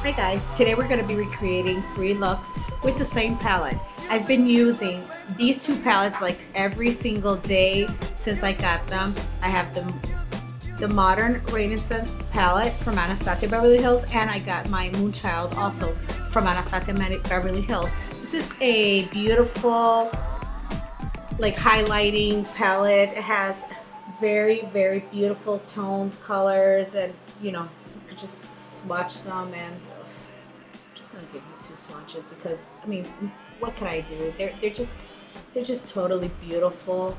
Hi guys, today we're going to be recreating 3 looks with the same palette. I've been using these 2 palettes like every single day since I got them. I have the Modern Renaissance palette from Anastasia Beverly Hills, and I got my MoonChild also from Anastasia Beverly Hills. This is a beautiful like highlighting palette. It has very beautiful toned colors, and you know, you could just swatch them, and I'm just gonna give you 2 swatches because I mean, what can I do? They're just totally beautiful,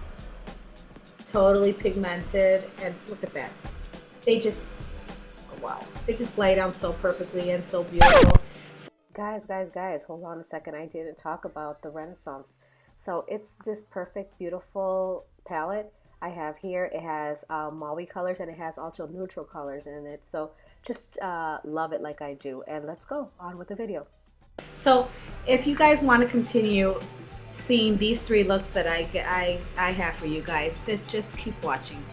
totally pigmented, and look at that. They just, oh, wow, they just lay down so perfectly and so beautiful. So, guys, hold on a second. I didn't talk about the Renaissance. So it's this perfect, beautiful palette I have here. It has mauve colors and it has also neutral colors in it. So just love it like I do. And let's go on with the video. So if you guys want to continue seeing these 3 looks that I have for you guys, just keep watching.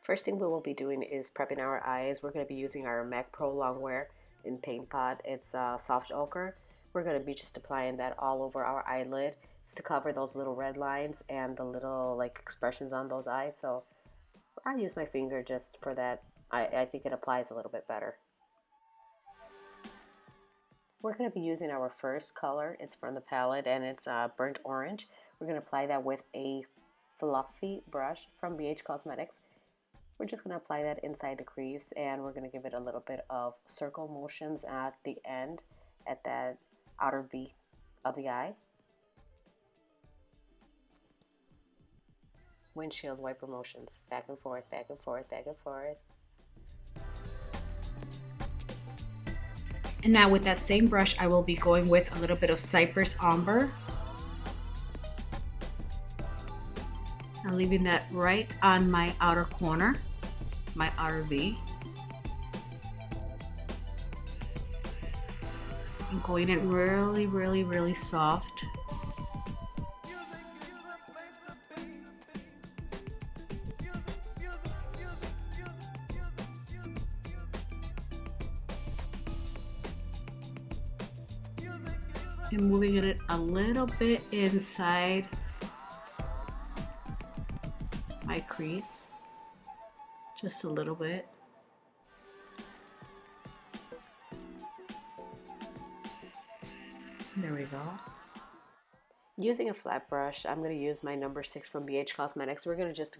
First thing we will be doing is prepping our eyes. We're going to be using our MAC Pro Longwear in Paint Pot. It's soft ochre. We're going to be just applying that all over our eyelid. It's to cover those little red lines and the little like expressions on those eyes. So I use my finger just for that. I think it applies a little bit better. We're going to be using our first color. It's from the palette and it's burnt orange. We're going to apply that with a fluffy brush from Beige Cosmetics. We're just going to apply that inside the crease, and we're going to give it a little bit of circle motions at the end, at that outer V of the eye. Windshield wiper motions, back and forth, back and forth, back and forth. And now with that same brush, I will be going with a little bit of Cypress Umber. I'm leaving that right on my outer corner, my outer V. I'm going in really soft. And moving it a little bit inside my crease, just a little bit. There we go. Using a flat brush, I'm going to use my number 6 from BH Cosmetics. We're going to just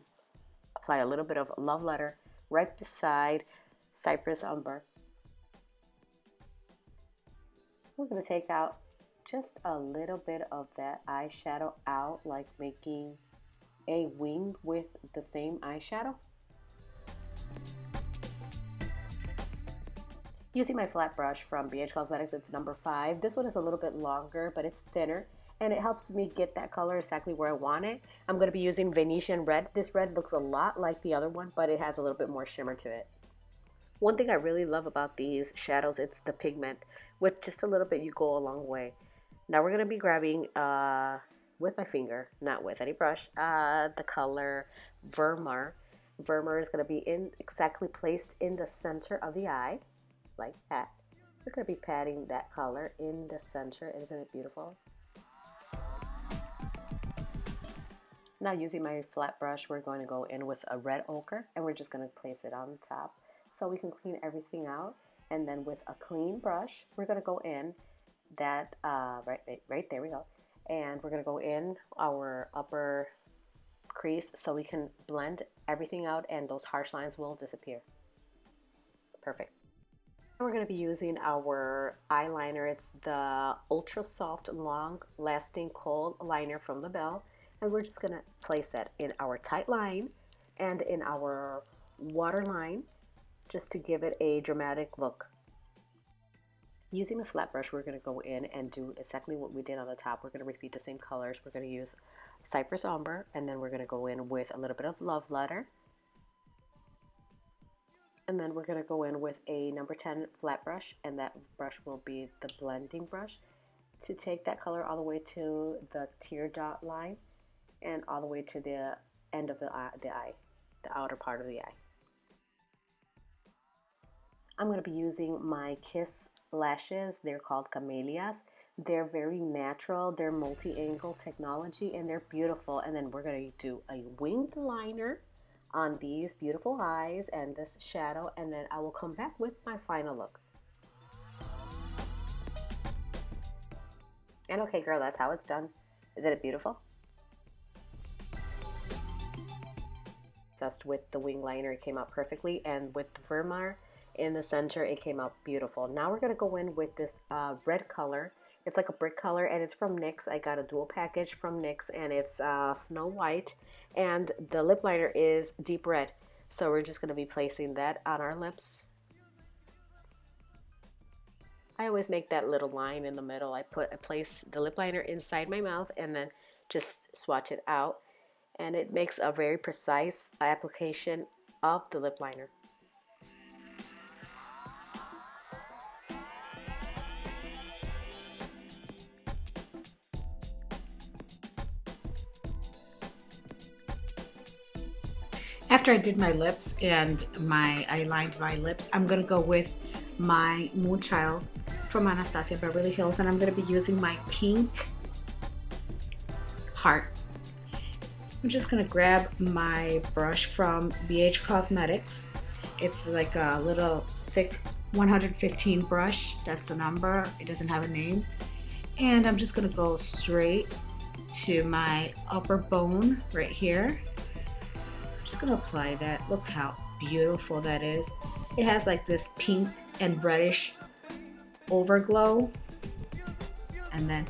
apply a little bit of Love Letter right beside Cypress Umber. We're going to take out just a little bit of that eyeshadow out, like making a wing with the same eyeshadow. Using my flat brush from BH Cosmetics, it's number 5. This one is a little bit longer, but it's thinner, and it helps me get that color exactly where I want it. I'm going to be using Venetian Red. This red looks a lot like the other one, but it has a little bit more shimmer to it. One thing I really love about these shadows, it's the pigment. With just a little bit, you go a long way. Now we're going to be grabbing, with my finger, not with any brush, the color Vermeer. Vermeer is going to be exactly placed in the center of the eye, like that. We're going to be patting that color in the center. Isn't it beautiful? Now using my flat brush, we're going to go in with a red ochre, and we're just going to place it on top so we can clean everything out. And then with a clean brush, we're going to go in that, right there we go. And we're going to go in our upper crease so we can blend everything out and those harsh lines will disappear. Perfect. And we're going to be using our eyeliner. It's the Ultra Soft Long Lasting Kohl Liner from LaBelle. And we're just going to place that in our tight line and in our waterline just to give it a dramatic look. Using a flat brush, we're going to go in and do exactly what we did on the top. We're going to repeat the same colors. We're going to use Cypress Umber, and then we're going to go in with a little bit of Love Letter. And then we're going to go in with a number 10 flat brush, and that brush will be the blending brush to take that color all the way to the tear dot line and all the way to the end of the eye, the outer part of the eye. I'm going to be using my Kiss lashes. They're called Camellias. They're very natural. They're multi-angle technology and they're beautiful. And then we're going to do a winged liner on these beautiful eyes and this shadow. And then I will come back with my final look. And okay, girl, that's how it's done. Isn't it beautiful? Obsessed with the wing liner. It came out perfectly. And with the Vermeer in the center, it came out beautiful. Now we're going to go in with this red color. It's like a brick color and it's from NYX. I got a dual package from NYX and it's Snow White, and the lip liner is deep red. So we're just going to be placing that on our lips. I always make that little line in the middle. I place the lip liner inside my mouth and then just swatch it out, and it makes a very precise application of the lip liner. After I did my lips and I lined my lips, I'm gonna go with my MoonChild from Anastasia Beverly Hills, and I'm gonna be using my pink heart. I'm just gonna grab my brush from Beige Cosmetics. It's like a little thick 115 brush. That's the number. It doesn't have a name. And I'm just gonna go straight to my upper bone right here. Just gonna apply that. Look how beautiful that is. It has like this pink and reddish overglow. And then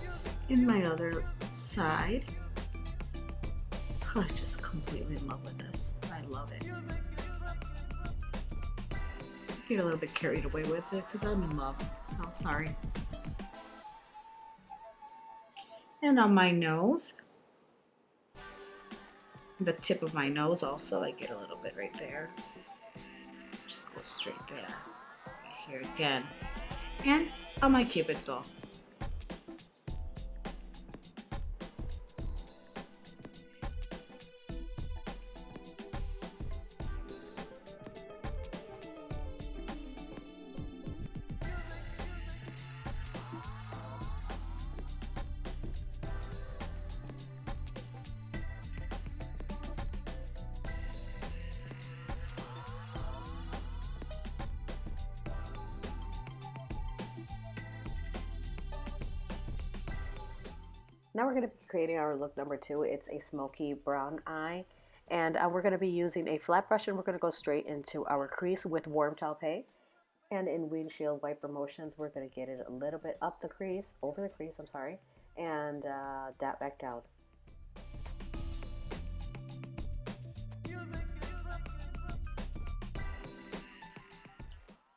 in my other side, I'm just completely in love with this. I love it. Get a little bit carried away with it because I'm in love, so sorry. And on my nose, the tip of my nose also, I get a little bit right there. Just go straight there. Right here again. And on my Cupid's bow. Now we're going to be creating our look number 2. It's a smoky brown eye, and we're going to be using a flat brush, and we're going to go straight into our crease with warm taupe. And in windshield wiper motions, we're going to get it a little bit up the crease, over the crease, I'm sorry, and dab back down.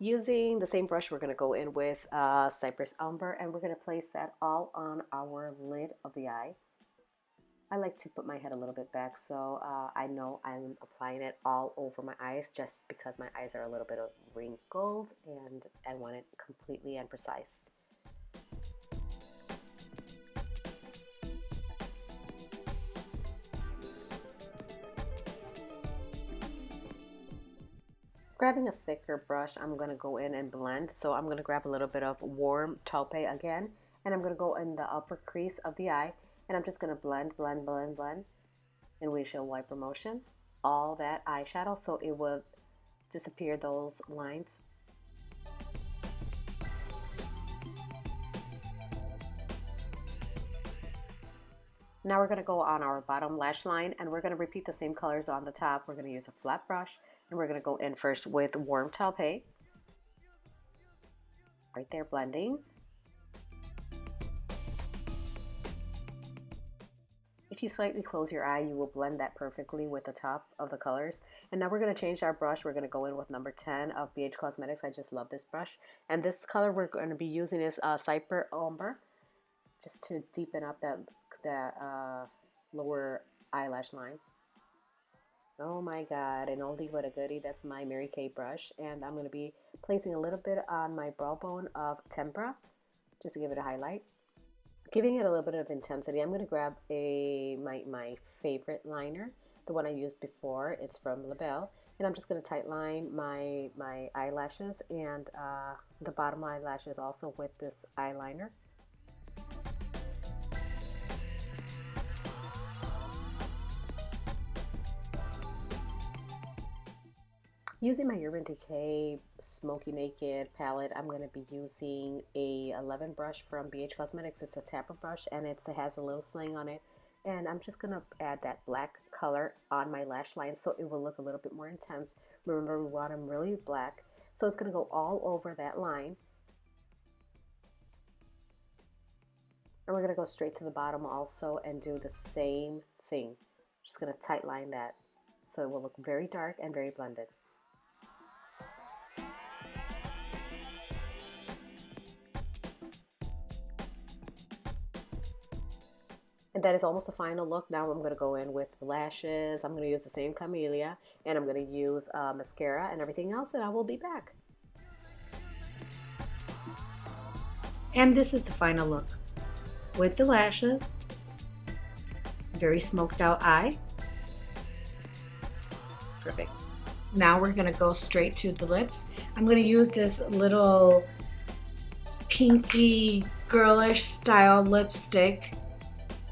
Using the same brush, we're going to go in with Cypress Umber, and we're going to place that all on our lid of the eye. I like to put my head a little bit back, so I know I'm applying it all over my eyes just because my eyes are a little bit wrinkled and I want it completely and precise. Grabbing a thicker brush, I'm going to go in and blend. So I'm going to grab a little bit of warm taupe again, and I'm going to go in the upper crease of the eye, and I'm just going to blend in windshield wiper motion all that eyeshadow so it will disappear those lines. Now we're going to go on our bottom lash line, and we're going to repeat the same colors on the top. We're going to use a flat brush, and we're going to go in first with warm taupe. Right there, blending. If you slightly close your eye, you will blend that perfectly with the top of the colors. And now we're going to change our brush. We're going to go in with number 10 of Beige Cosmetics. I just love this brush. And this color we're going to be using is Cypress Umber, just to deepen up that lower eyelash line. Oh my god, an oldie but a goodie. That's my Mary Kay brush, and I'm going to be placing a little bit on my brow bone of Tempera just to give it a highlight. Giving it a little bit of intensity, I'm going to grab my favorite liner. the one I used before. It's from L'Oreal. And I'm just going to tight line my eyelashes and the bottom eyelashes also with this eyeliner. Using my Urban Decay Smoky Naked palette, I'm going to be using a 11 brush from Beige Cosmetics. It's a tapper brush and it has a little sling on it. And I'm just going to add that black color on my lash line so it will look a little bit more intense. Remember, we want them really black. So it's going to go all over that line. And we're going to go straight to the bottom also and do the same thing. Just going to tight line that so it will look very dark and very blended. And that is almost a final look. Now I'm going to go in with lashes. I'm going to use the same Camellia, and I'm going to use mascara and everything else, and I will be back. And this is the final look with the lashes. Very smoked out eye. Perfect. Now we're going to go straight to the lips. I'm going to use this little pinky girlish style lipstick.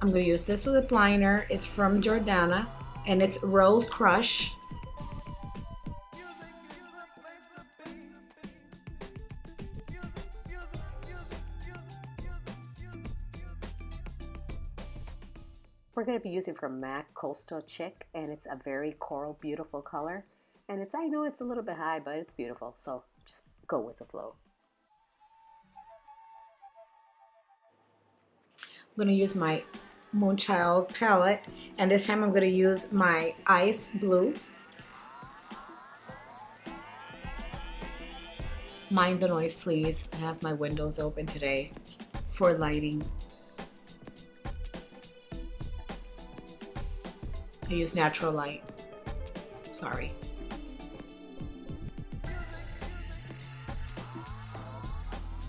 I'm going to use this lip liner. It's from Jordana and it's Rose Crush. We're going to be using from MAC Coastal Chic, and it's a very coral, beautiful color. And I know it's a little bit high, but it's beautiful. So just go with the flow. I'm going to use my MoonChild palette, and this time I'm going to use my Ice Blue. Mind the noise, please. I have my windows open today for lighting. I use natural light. Sorry.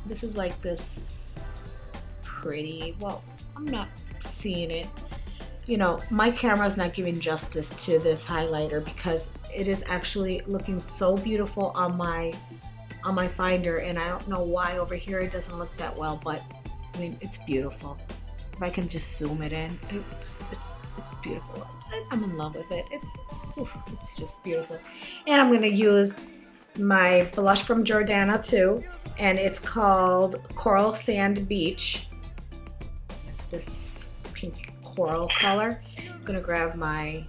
This is like this pretty, well, I'm not seeing it. You know, my camera is not giving justice to this highlighter because it is actually looking so beautiful on my finder, and I don't know why over here it doesn't look that well, but I mean, it's beautiful. If I can just zoom it in, it's beautiful. I'm in love with it. It's just beautiful. And I'm gonna use my blush from Jordana too, and it's called Coral Sand Beach. It's this pink coral color. I'm gonna grab my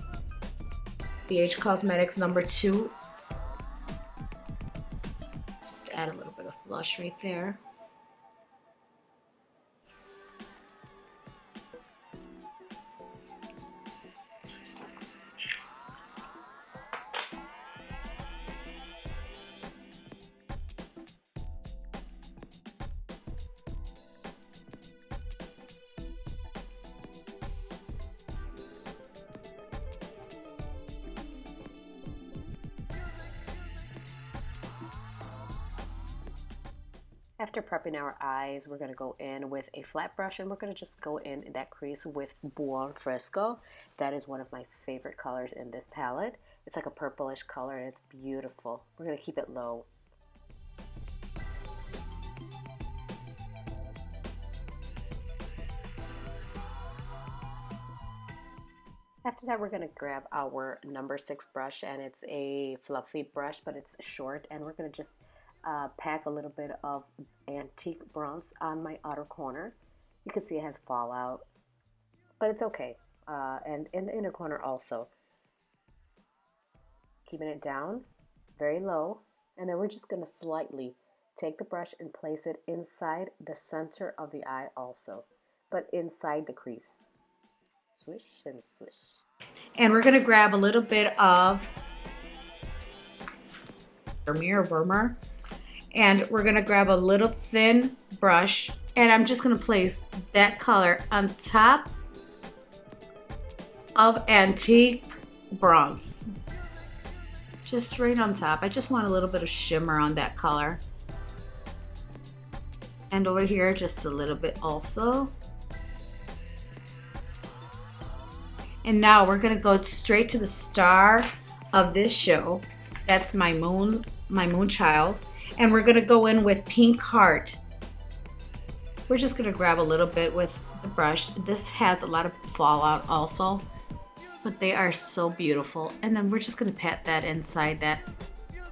BH Cosmetics number 2. Just add a little bit of blush right there. After prepping our eyes, we're going to go in with a flat brush, and we're going to just go in that crease with Buon Fresco. That is one of my favorite colors in this palette. It's like a purplish color and it's beautiful. We're going to keep it low. After that, we're going to grab our number 6 brush, and it's a fluffy brush, but it's short, and we're going to just pack a little bit of antique bronze on my outer corner. You can see it has fallout, but it's okay. And in the inner corner also. Keeping it down, very low, and then we're just going to slightly take the brush and place it inside the center of the eye also, but inside the crease. Swish and swish. And we're going to grab a little bit of Vermeer, and we're going to grab a little thin brush, and I'm just going to place that color on top of antique bronze. Just right on top. I just want a little bit of shimmer on that color. And over here, just a little bit also. And now we're gonna go straight to the star of this show. That's my MoonChild. And we're gonna go in with Pink Heart. We're just gonna grab a little bit with the brush. This has a lot of fallout also, but they are so beautiful. And then we're just gonna pat that inside that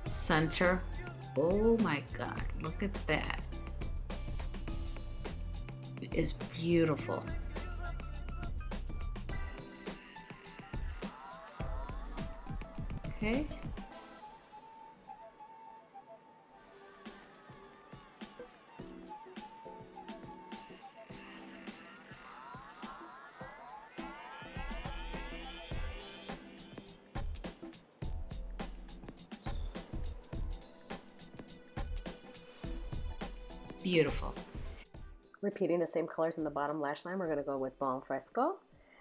center. Oh my God, look at that. It is beautiful. Okay. Beautiful. Repeating the same colors in the bottom lash line, we're going to go with Balm Fresco.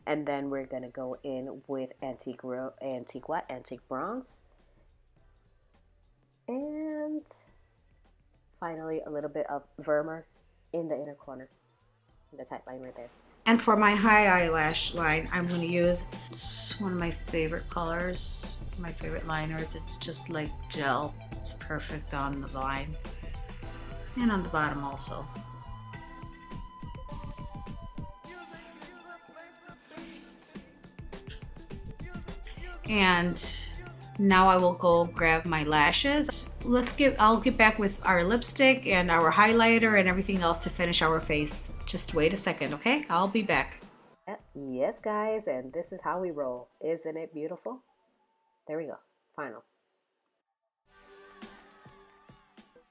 And then we're going to go in with Antique Bronze. And finally, a little bit of Vermeer in the inner corner, in the tight line right there. And for my high eyelash line, I'm going to use one of my favorite colors, my favorite liners. It's just like gel. It's perfect on the line and on the bottom also. And now I will go grab my lashes. I'll get back with our lipstick and our highlighter and everything else to finish our face. Just wait a second, okay? I'll be back. Yes, guys, and this is how we roll. Isn't it beautiful? There we go. Final.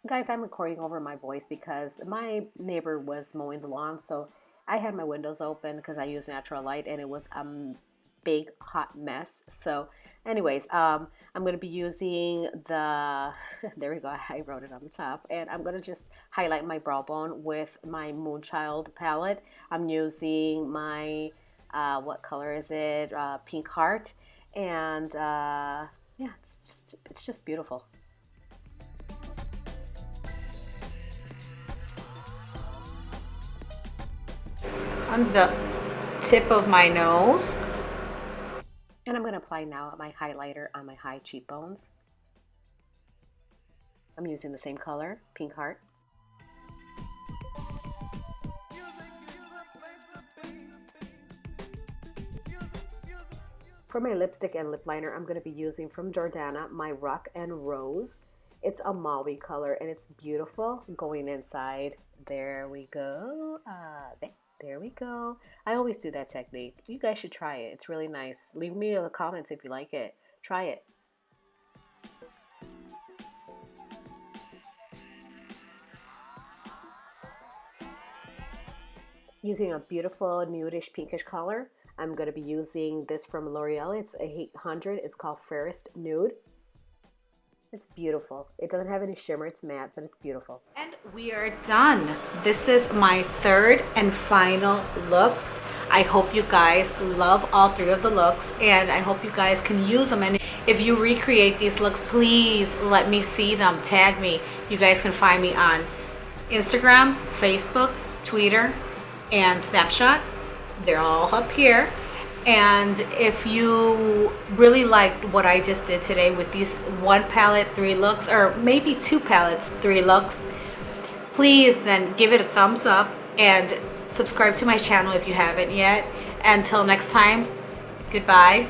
Guys, I'm recording over my voice because my neighbor was mowing the lawn, so I had my windows open because I use natural light, and it was big hot mess. So anyways, I'm going to be using the there we go, I wrote it on the top, and I'm going to just highlight my brow bone with my MoonChild palette. I'm using my what color is it, Pink Heart, and yeah, it's just beautiful. On the tip of my nose. And I'm going to apply now my highlighter on my high cheekbones. I'm using the same color, Pink Heart. For my lipstick and lip liner, I'm going to be using from Jordana my Rock and Rose. It's a mauve color and it's beautiful. Going inside, there we go. There we go. I always do that technique. You guys should try it. It's really nice. Leave me in the comments if you like it. Try it. Using a beautiful nudish pinkish color, I'm going to be using this from L'Oreal. It's a 800. It's called Fairest Nude. It's beautiful. It doesn't have any shimmer. It's matte, but it's beautiful. And we are done. This is my third and final look. I hope you guys love all three of the looks, and I hope you guys can use them. And if you recreate these looks, please let me see them. Tag me. You guys can find me on Instagram, Facebook, Twitter, and Snapchat. They're all up here. And if you really liked what I just did today with these 1 palette 3 looks, or maybe 2 palettes 3 looks, please then give it a thumbs up and subscribe to my channel if you haven't yet. Until next time, goodbye.